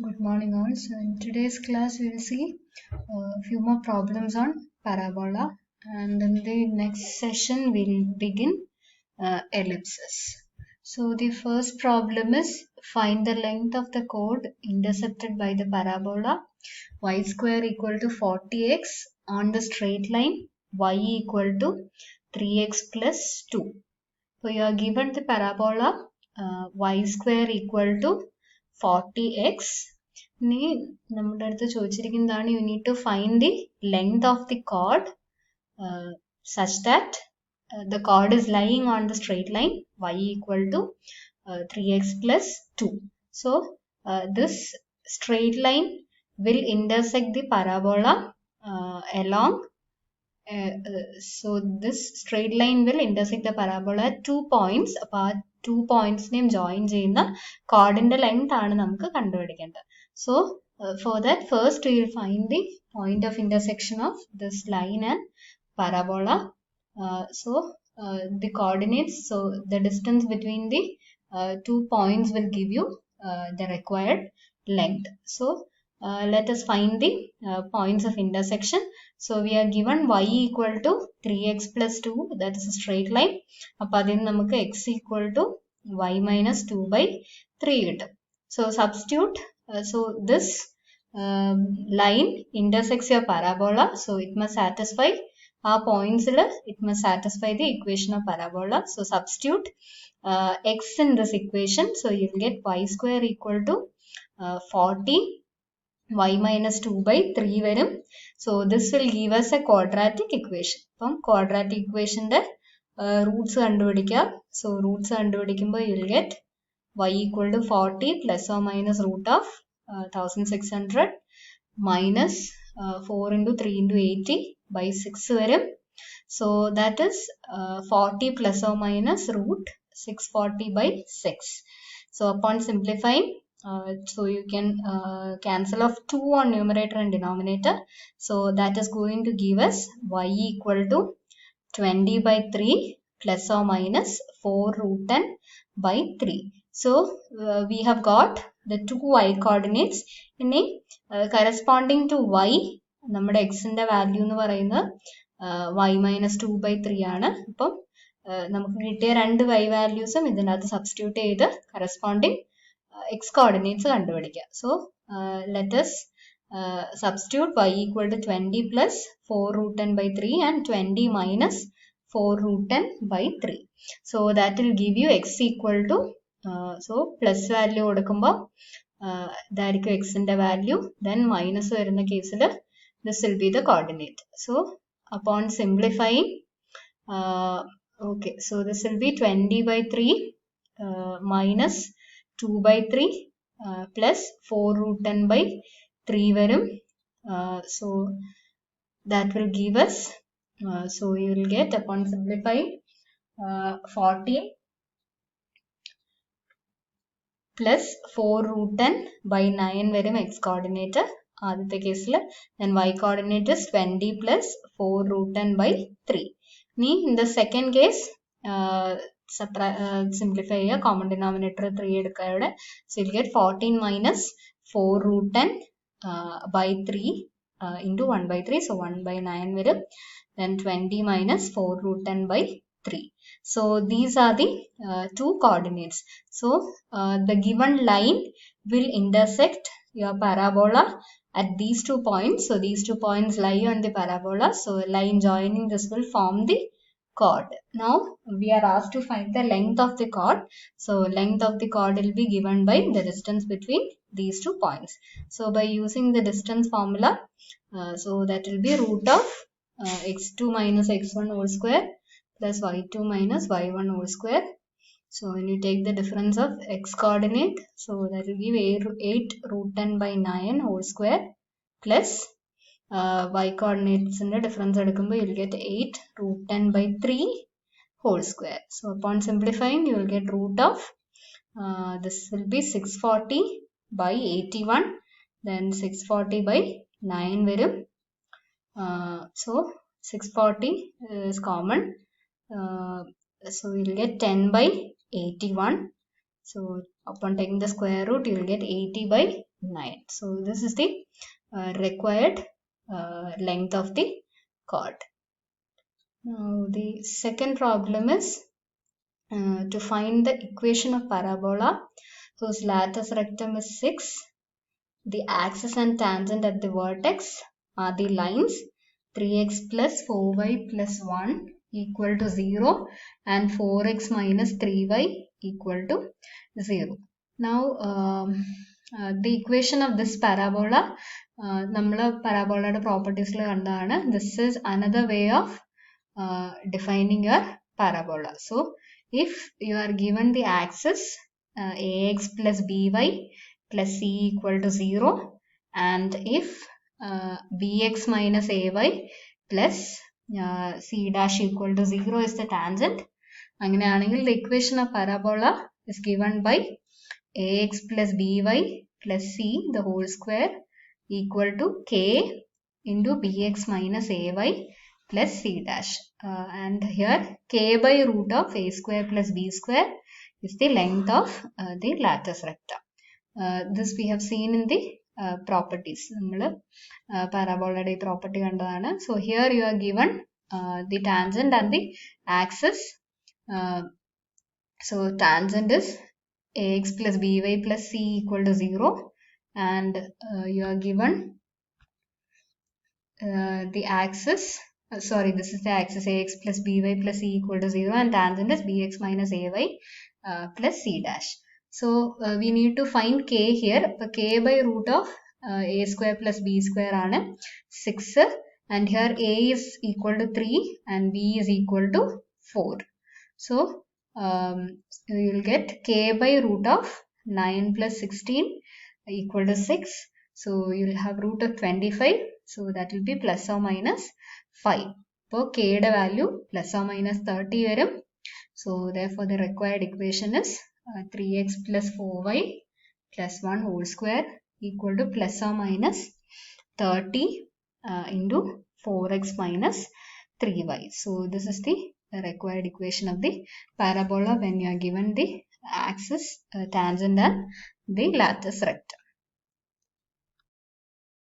Good morning all. So in today's class we will see a few more problems on parabola, and in the next session we'll begin ellipses. So the first problem is find the length of the chord intercepted by the parabola y square equal to 40x on the straight line y equal to 3x plus 2. So you are given the parabola y square equal to 40x. നമ്മുടെ അടുത്ത് ചോദിച്ചിരിക്കുന്നതാണ് you need to find the length of the chord such that the chord is lying on the straight line y equal to 3x plus 2. So this straight line will intersect the parabola along so this straight line will intersect the parabola at 2 points. അപ്പോൾ ആ 2 points നെയും join ചെയ്യുന്ന chordന്റെ length ആണ് നമുക്ക് കണ്ടുപിടിക്കേണ്ടത്. So for that first we will find the point of intersection of this line and parabola. So the coordinates, so the distance between the 2 points will give you the required length. So let us find the points of intersection. So we are given y equal to 3x plus 2, that is a straight line. അപ്പോൾ അതിന് നമുക്ക് x equal to y minus 2 by 3 കിട്ടും. So substitute, so this line intersects your parabola, so it must satisfy our points, it must satisfy the equation of parabola. So substitute x in this equation, so you will get y square equal to 40 y minus 2 by 3 varum. So this will give us a quadratic equation. From quadratic equation the roots kandupidikka. So roots kandupidikkumbo you will get y equal to 40 plus or minus root of 1600 minus 4 into 3 into 80 by 6 varum. So that is 40 plus or minus root 640 by 6. So upon simplifying, so you can cancel off 2 on numerator and denominator. So that is going to give us y equal to 20 by 3 plus or minus 4 root 10 by 3. So we have got the two y coordinates. ഇനി corresponding to y നമ്മുടെ x ന്റെ value എന്ന് പറയുന്നത് y minus 2 by 3 ആണ്. അപ്പം നമുക്ക് കിട്ടിയ രണ്ട് y വാല്യൂസും ഇതിനകത്ത് സബ്സ്റ്റിറ്റ്യൂട്ട് ചെയ്ത് corresponding x coordinates കണ്ടുപിടിക്കുക. So let us substitute y equal to 20 plus 4 root 10 by 3 and 20 minus 4 root 10 by 3. So that will give you x equal to, so plus value കൊടുക്കുമ്പോൾ ഇതായിരിക്കും x ന്റെ value, then minus വരുന്ന കേസിൽ this will be the coordinate. So upon simplifying, okay, so this will be 20 by 3 minus 2 by 3 plus 4 root 10 by 3 varum. So that will give us, so you will get upon simplifying 40 plus 4 root 10 by 9 varum x coordinate ആദ്യത്തെ കേസിൽ, then y coordinate is 20 plus 4 root 10 by 3. ഇനി in the second case simplify ചെയ്യുക, common denominator 3 എടുക്കുക ഇവിടെ. So you'll get 14 minus 4 root 10 by 3 into 1 by 3, so 1 by 9 varum, then 20 minus 4 root 10 by 3. So these are the two coordinates. So the given line will intersect your parabola at these 2 points. So these 2 points lie on the parabola, so a line joining this will form the chord. Now we are asked to find the length of the chord. So length of the chord will be given by the distance between these 2 points. So by using the distance formula, so that will be root of x2 minus x1 whole square plus y2 minus y1 whole square. So when you take the difference of x coordinate, so that will give 8 root 10 by 9 whole square plus y coordinates in the difference you will get 8 root 10 by 3 whole square. So upon simplifying you will get root of this will be 640 by 81, then 640 by 9 varum. So 640 is common, so you will get 10 by 81. So upon taking the square root you will get 80 by 9. So this is the required length of the chord. Now the second problem is to find the equation of parabola whose latus rectum is 6. The axis and tangent at the vertex are the lines 3x plus 4y plus 1 equal to 0 and 4x minus 3y equal to 0. Now the equation of this parabola, parabola properties this is another way of defining your parabola. So if you are given the axis ax plus by plus c equal to 0, and if bx minus ay plus c dash equal to 0 is the tangent, the equation of parabola is given by ax plus by plus c the whole square equal to k into bx minus ay plus c dash. And here k by root of a square plus b square is the length of the latus recta. This we have seen in the properties. Parabola property. So here you are given the tangent and the axis. So tangent is ax plus by plus c equal to 0, and you are given the axis. This is the axis ax plus by plus c equal to 0, and tangent is bx minus ay plus c dash. So we need to find k here. K by root of a square plus b square ആണ് 6, and here a is equal to 3 and b is equal to 4. So you will get k by root of 9 plus 16 equal to 6. So you will have root of 25. So that will be plus or minus 5. So k value plus or minus 30 varum. So therefore the required equation is 3x plus 4y plus 1 whole square equal to plus or minus 30 into 4x minus 3y. So this is the required equation of the parabola when you are given the axis, tangent and the latus recta.